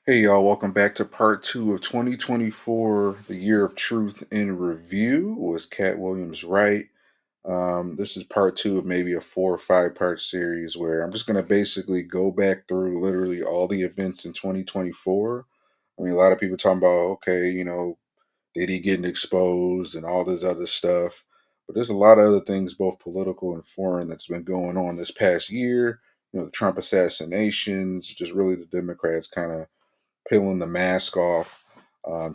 Hey y'all, welcome back to part two of 2024, the year of truth in review. Was Cat Williams right? This is part two of maybe a 4 or 5 part series where I'm just going to basically go back through literally all the events in 2024. I mean, a lot of people talking about, okay, Diddy getting exposed and all this other stuff. But there's a lot of other things, both political and foreign, that's been going on this past year. The Trump assassinations, just really the Democrats kind of peeling the mask off.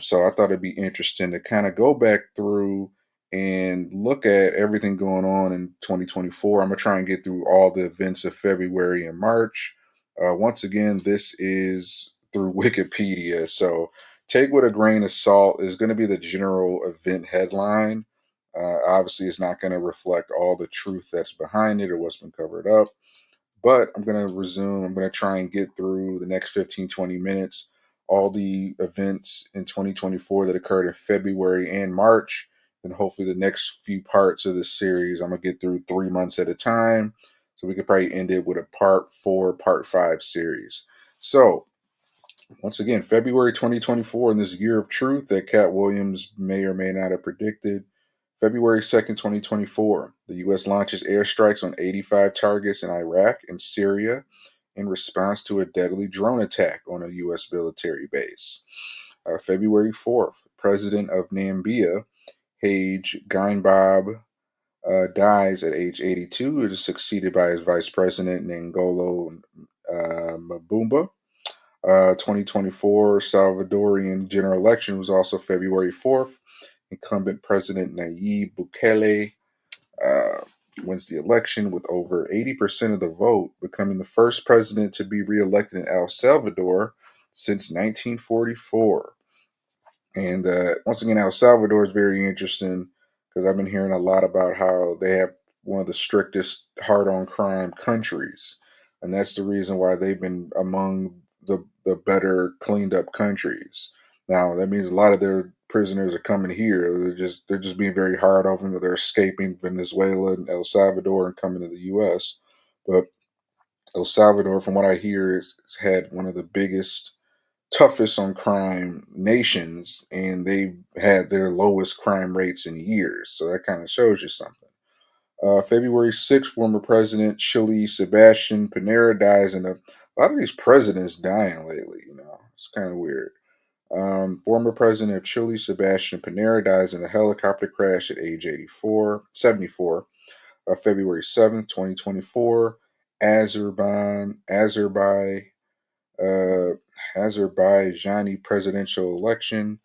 So I thought it'd be interesting to kind of go back through and look at everything going on in 2024. I'm gonna try and get through all the events of February and March. Once again, this is through Wikipedia, so take with a grain of salt. Is going to be the general event headline. Obviously, it's not going to reflect all the truth that's behind it or what's been covered up. But I'm going to resume. I'm going to try and get through the next 15, 20 minutes, all the events in 2024 that occurred in February and March. And hopefully, the next few parts of this series, I'm going to get through 3 months at a time. So we could probably end it with a part four, part five series. So, once again, February 2024, in this year of truth that Cat Williams may or may not have predicted. February 2nd, 2024, the U.S. launches airstrikes on 85 targets in Iraq and Syria in response to a deadly drone attack on a U.S. military base. February 4th, President of Namibia, Hage Geingob, dies at age 82. It is succeeded by his vice president, Ngolo Mabumba. 2024 Salvadorian general election was also February 4th. Incumbent President Nayib Bukele uh, wins the election with over 80% of the vote, becoming the first president to be reelected in El Salvador since 1944. And once again, El Salvador is very interesting because I've been hearing a lot about how they have one of the strictest hard on crime countries. And that's the reason why they've been among the better cleaned up countries. Now that means a lot of their prisoners are coming here. They're just being very hard on them. They're escaping Venezuela and El Salvador and coming to the US. But El Salvador, from what I hear, has had one of the biggest toughest on crime nations, and they've had their lowest crime rates in years. So that kind of shows you something. February 6th, former President Chile Sebastian Pinera dies, and a lot of these presidents dying lately. It's kind of weird. Former President of Chile Sebastian Pinera dies in a helicopter crash at age 74. February 7th, 2024, Azerbaijan uh, Azerbaijani presidential election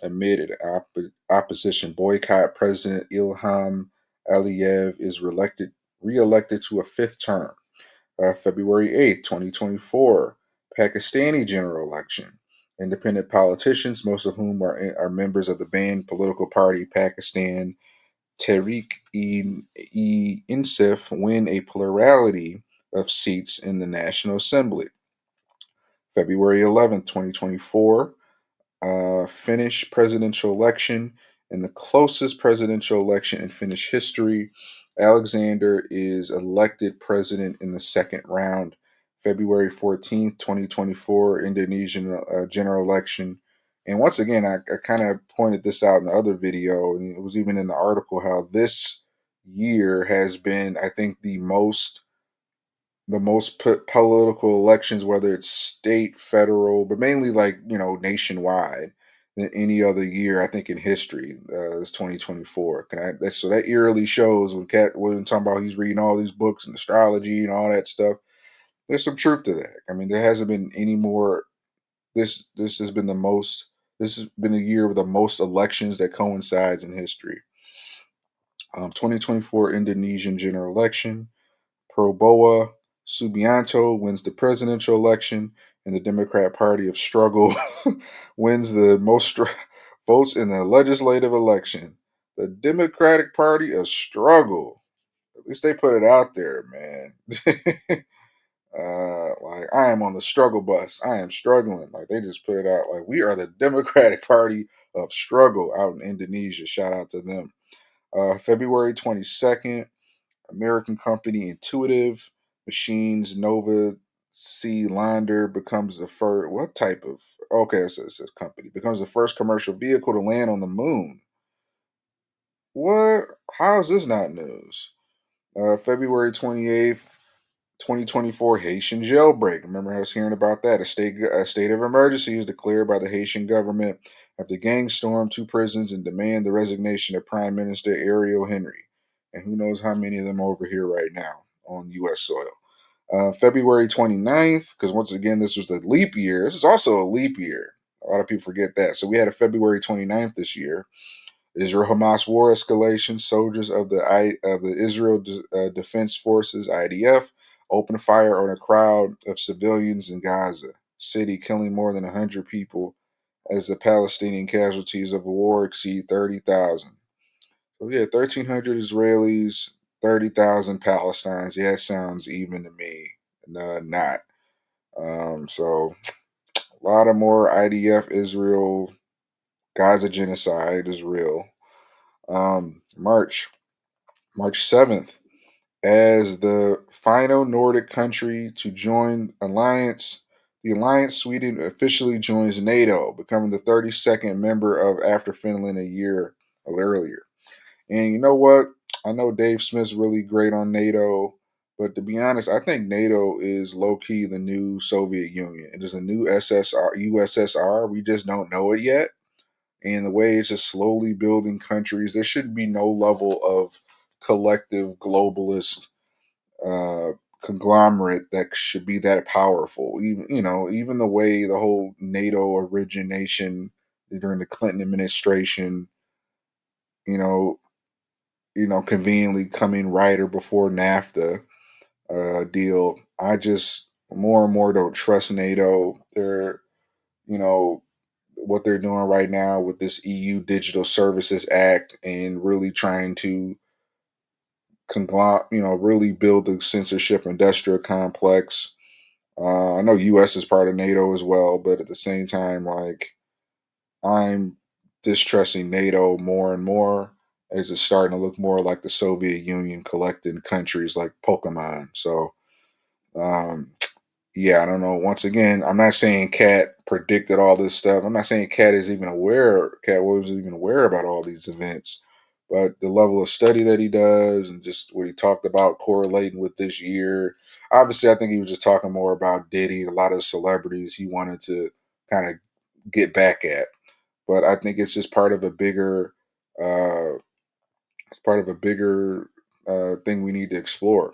amid an opposition boycott. President Ilham Aliyev is re-elected to a fifth term. February 8th, 2024, Pakistani general election. Independent politicians, most of whom are members of the banned political party Pakistan Tehreek-e-Insaf, win a plurality of seats in the National Assembly. February 11th, 2024, Finnish presidential election. In the closest presidential election in Finnish history, Alexander is elected president in the second round. February 14th, 2024, Indonesian general election. And once again, I kind of pointed this out in the other video, and it was even in the article, how this year has been, I think, the most political elections, whether it's state, federal, but mainly like nationwide, than any other year I think in history. Is 2024. So that eerily shows when Cat Williams talking about he's reading all these books and astrology and all that stuff. There's some truth to that. I mean, there hasn't been any more. This has been the most. This has been a year with the most elections that coincides in history. 2024 Indonesian general election. Prabowo Subianto wins the presidential election, and the Democrat Party of Struggle wins the most votes in the legislative election. The Democratic Party of Struggle. At least they put it out there, man. Like, I am on the struggle bus. I am struggling. Like, they just put it out. Like, we are the Democratic Party of Struggle out in Indonesia. Shout out to them. February 22nd, American company Intuitive Machines Nova C. Lander becomes the first. What type of? Okay, it says company becomes the first commercial vehicle to land on the moon. What? How is this not news? February 28th, 2024, Haitian jailbreak. Remember I was hearing about that. A state of emergency is declared by the Haitian government after gangs stormed two prisons and demand the resignation of Prime Minister Ariel Henry. And who knows how many of them are over here right now on U.S. soil. February 29th, because once again, this was a leap year. This is also a leap year. A lot of people forget that. So we had a February 29th this year. Israel Hamas war escalation. Soldiers of the Israel Defense Forces (IDF) opened fire on a crowd of civilians in Gaza City, killing more than 100 people as the Palestinian casualties of the war exceed 30,000. So yeah, 1,300 Israelis, 30,000 Palestinians. Yeah, it sounds even to me. Not. So a lot of more IDF Israel Gaza genocide is real. March 7th, as the final Nordic country to join the alliance Sweden officially joins NATO, becoming the 32nd member of after Finland a year earlier. And you know what? I know Dave Smith's really great on NATO, but to be honest, I think NATO is low key the new Soviet Union. It is a new USSR. We just don't know it yet. And the way it's just slowly building countries, there should be no level of collective globalist uh, conglomerate that should be that powerful. Even the way the whole NATO origination during the Clinton administration, you know, conveniently coming right or before NAFTA deal. I just more and more don't trust NATO. You know, what they're doing right now with this EU Digital Services Act and really trying to really build the censorship industrial complex. I know U.S. is part of NATO as well, but at the same time, like I'm distrusting NATO more and more as it's starting to look more like the Soviet Union collecting countries like Pokemon. So, um, yeah, I don't know. Once again, I'm not saying Cat predicted all this stuff. I'm not saying Cat Williams is even aware about all these events, but the level of study that he does and just what he talked about correlating with this year. Obviously, I think he was just talking more about Diddy, a lot of celebrities he wanted to kind of get back at. But I think it's just uh, part of a bigger thing we need to explore.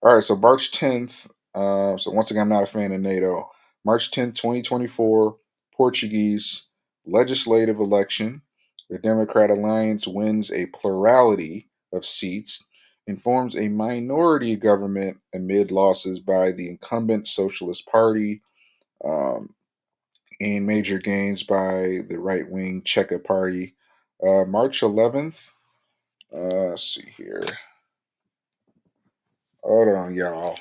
All right, so March 10th. So once again, I'm not a fan of NATO. March 10th, 2024, Portuguese legislative election. The Democrat Alliance wins a plurality of seats and forms a minority government amid losses by the incumbent Socialist Party um, and major gains by the right wing Cheka Party. March 11th. Let's see here. Hold on, y'all.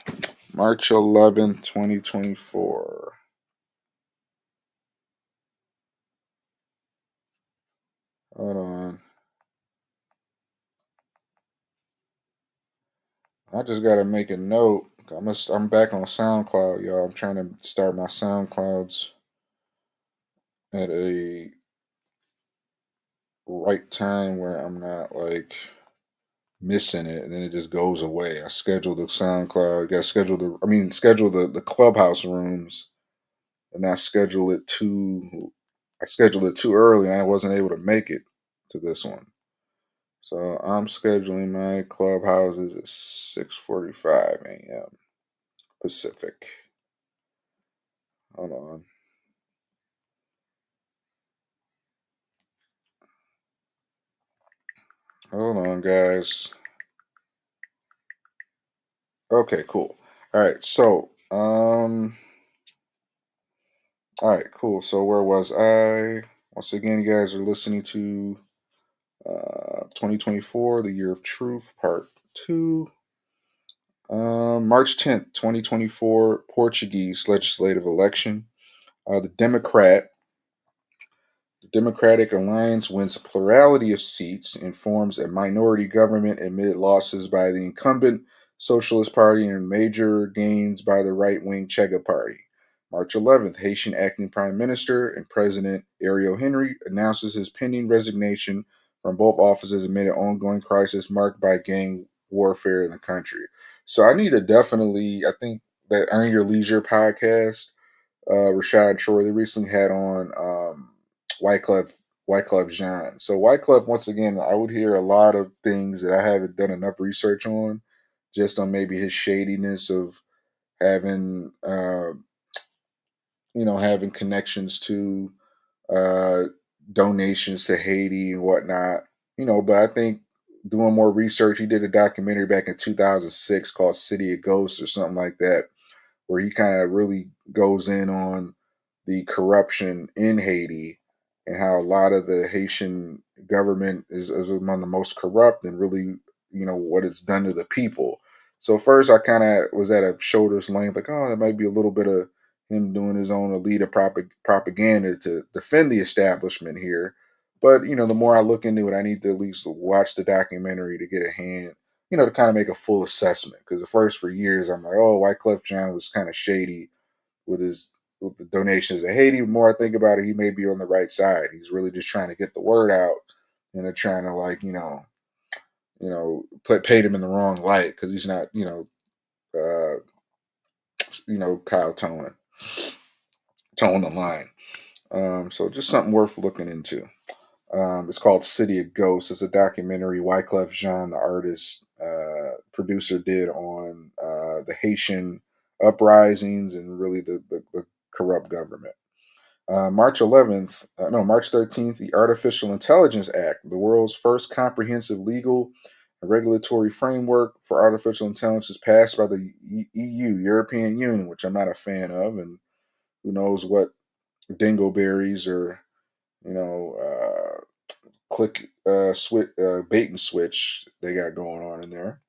March 11th, 2024. Hold on. I just gotta make a note. I'm back on SoundCloud, y'all. I'm trying to start my SoundClouds at a right time where I'm not like missing it and then it just goes away. I scheduled the SoundCloud, got schedule schedule the clubhouse rooms and I scheduled it too early and I wasn't able to make it to this one. So I'm scheduling my clubhouses at 6:45 a.m. Pacific. Hold on. Hold on, guys. Okay, cool. All right, so all right, cool. So where was I? Once again, you guys are listening to 2024, the year of truth, part two. March 10th, 2024, Portuguese legislative election. The Democratic Alliance wins a plurality of seats and forms a minority government amid losses by the incumbent Socialist Party and major gains by the right wing Chega Party. March 11th, Haitian acting Prime Minister and President Ariel Henry announces his pending resignation from both offices amid an ongoing crisis marked by gang warfare in the country. So I need to definitely, I think that Earn Your Leisure podcast, Rashad Troy, they recently had on Wyclef Wyclef Jean. So Wyclef, once again, I would hear a lot of things that I haven't done enough research on, just on maybe his shadiness of having, having connections to uh, donations to Haiti and whatnot. But I think doing more research, he did a documentary back in 2006 called City of Ghosts or something like that, where he kind of really goes in on the corruption in Haiti and how a lot of the Haitian government is among the most corrupt and really, what it's done to the people. So first I kind of was at a shoulder's length, like, oh, that might be a little bit of him doing his own elite propaganda to defend the establishment here. But, the more I look into it, I need to at least watch the documentary to get a hand, to kind of make a full assessment. Because at first, for years, I'm like, oh, Wyclef Jean was kind of shady with his with the donations to Haiti. The more I think about it, he may be on the right side. He's really just trying to get the word out, and they're trying to like put paint him in the wrong light because he's not Kyle towing the line. So just something worth looking into. It's called City of Ghosts. It's a documentary Wyclef Jean, the artist, producer, did on the Haitian uprisings and really the corrupt government. March 13th, the Artificial Intelligence Act, the world's first comprehensive legal and regulatory framework for artificial intelligence, passed by the EU, European Union, which I'm not a fan of, and who knows what dingleberries or you know click switch bait and switch they got going on in there.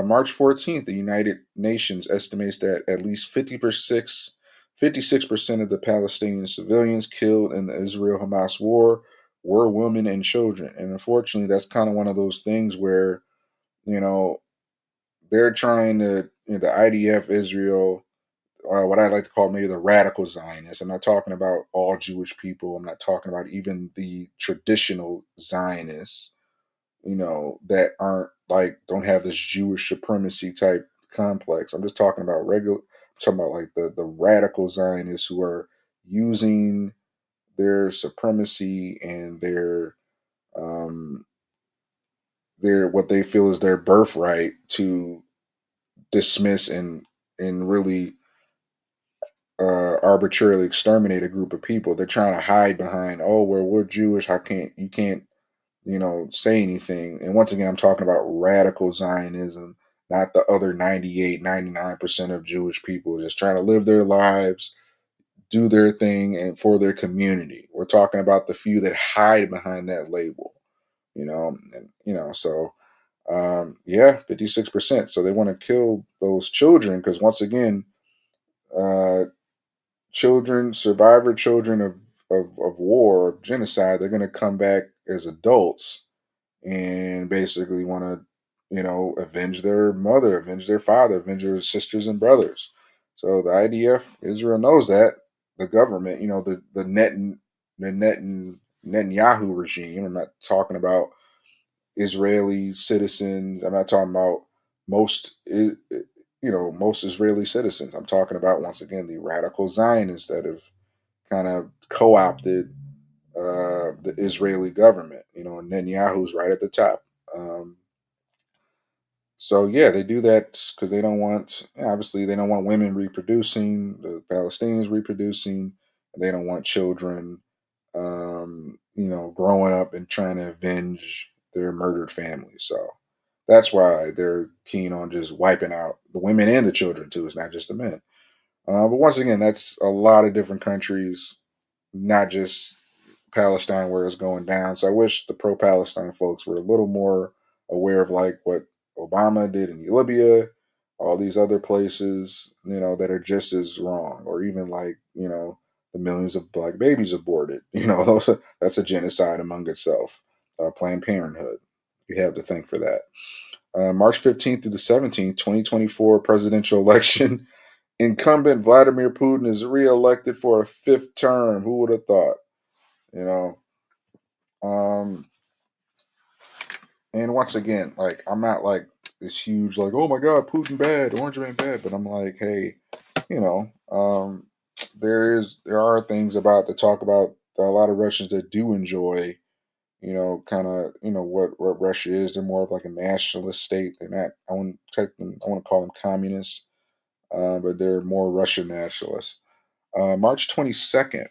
March 14th, the United Nations estimates that at least 56% of the Palestinian civilians killed in the Israel Hamas war were women and children. And unfortunately, that's kind of one of those things where, you know, they're trying to, the IDF Israel, what I like to call maybe the radical Zionists. I'm not talking about all Jewish people. I'm not talking about even the traditional Zionists, that aren't like don't have this Jewish supremacy type complex. I'm just talking about I'm talking about like the radical Zionists who are using their supremacy and um their what they feel is their birthright to dismiss and really arbitrarily exterminate a group of people. They're trying to hide behind, oh, well, we're Jewish. How can't you can't say anything. And once again, I'm talking about radical Zionism, not the other 98, 99% of Jewish people just trying to live their lives, do their thing, and for their community. We're talking about the few that hide behind that label, so yeah, 56%. So they want to kill those children because once again, uh, survivor children of war, of genocide, they're going to come back as adults and basically want to, avenge their mother, avenge their father, avenge their sisters and brothers. So the IDF, Israel knows that. The government, the Netanyahu regime. I'm not talking about Israeli citizens. I'm not talking about most Israeli citizens. I'm talking about once again the radical Zionists that have kind of co-opted the Israeli government. And Netanyahu's right at the top. Um, so yeah, they do that because they don't want. Obviously, they don't want women reproducing, the Palestinians reproducing, and they don't want children, growing up and trying to avenge their murdered families. So that's why they're keen on just wiping out the women and the children too. It's not just the men. But once again, that's a lot of different countries, not just Palestine where it's going down. So I wish the pro-Palestine folks were a little more aware of like what Obama did in Libya, all these other places, that are just as wrong, or even like the millions of black babies aborted. That's a genocide among itself. Planned Parenthood. You have to think for that. March 15th through the 17th, 2024 presidential election. Incumbent Vladimir Putin is reelected for a fifth term. Who would have thought? You know, um, and once again, like I'm not like this huge like, oh my god, Putin bad, Orange Man bad, but I'm like, hey, you know, there are things about to talk about a lot of Russians that do enjoy, kind of what Russia is. They're more of like a nationalist state. They're not. I wouldn't take them. I want to call them communists, but they're more Russian nationalists. March 22nd.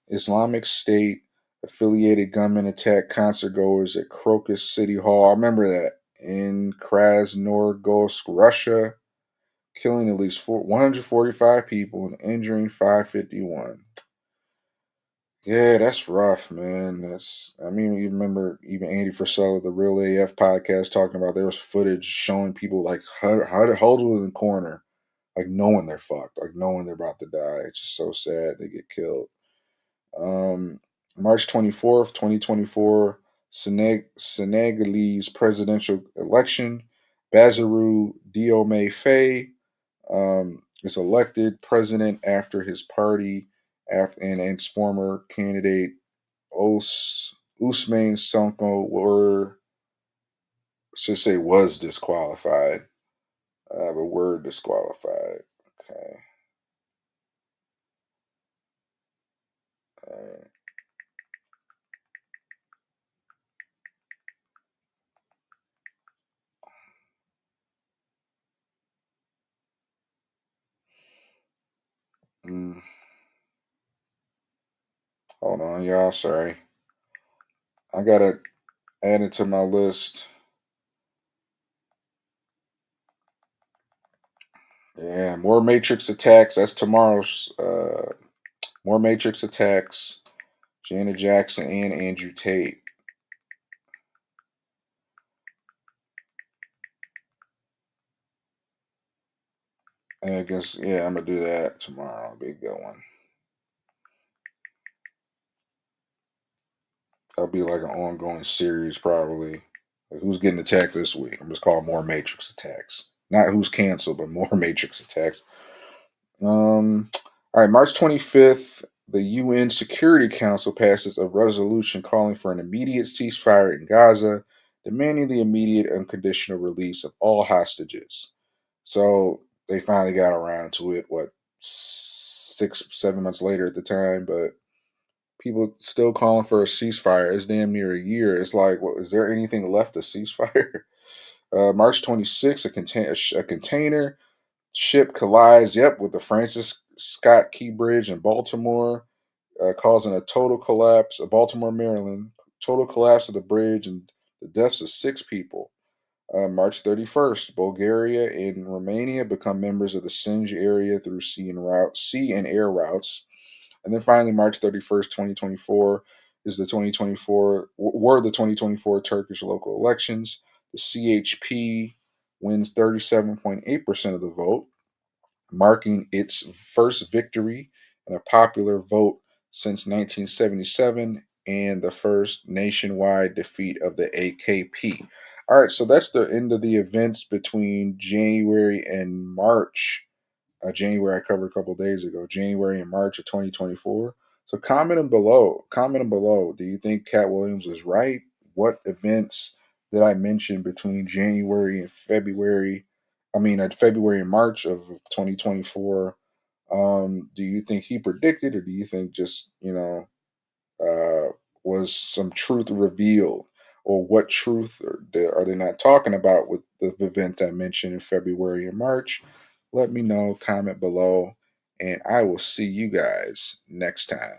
Islamic State affiliated gunmen attacked concertgoers at Crocus City Hall. I remember that in Krasnoyarsk, Russia, killing at least 145 people and injuring 551. Yeah, that's rough, man. I mean, you remember even Andy Frisella, the Real AF podcast, talking about there was footage showing people like huddled in the corner, like knowing they're fucked, like knowing they're about to die. It's just so sad they get killed. Um, March 24th, 2024, Senegalese presidential election. Bassirou Diomaye Faye is elected president after his party and its former candidate Ousmane Sonko should say was disqualified, but were disqualified. Okay. Uh, mm, hold on, y'all. Sorry. I gotta add it to my list. Yeah, more Matrix attacks. That's tomorrow's. More Matrix attacks. Janet Jackson and Andrew Tate. And I guess yeah, I'm gonna do that tomorrow. It'll be a good one. That'll be like an ongoing series probably. Like, who's getting attacked this week? I'm just calling more Matrix attacks. Not who's canceled, but more Matrix attacks. All right, March 25th, the UN Security Council passes a resolution calling for an immediate ceasefire in Gaza, demanding the immediate unconditional release of all hostages. So they finally got around to it, what, 6, 7 months later at the time, but people still calling for a ceasefire. It's damn near a year. It's like, what, is there anything left to ceasefire? March 26th, a container ship collides, yep, with the Francis Scott Key Bridge in Baltimore, causing a total collapse of Baltimore, Maryland, total collapse of the bridge and the deaths of 6 people. March 31st, Bulgaria and Romania become members of the Sinj area through sea and air routes. And then finally, March 31st, 2024, is the 2024 were the 2024 Turkish local elections. The CHP wins 37.8% of the vote, marking its first victory in a popular vote since 1977 and the first nationwide defeat of the AKP. All right, so that's the end of the events between January and March. January I covered a couple of days ago. January and March of 2024. So comment them below. Comment them below. Do you think Katt Williams was right? What events did I mention between January and February? I mean, February and March of 2024. Do you think he predicted, or do you think just uh, was some truth revealed, or what truth are they not talking about with the event I mentioned in February and March? Let me know, comment below, and I will see you guys next time.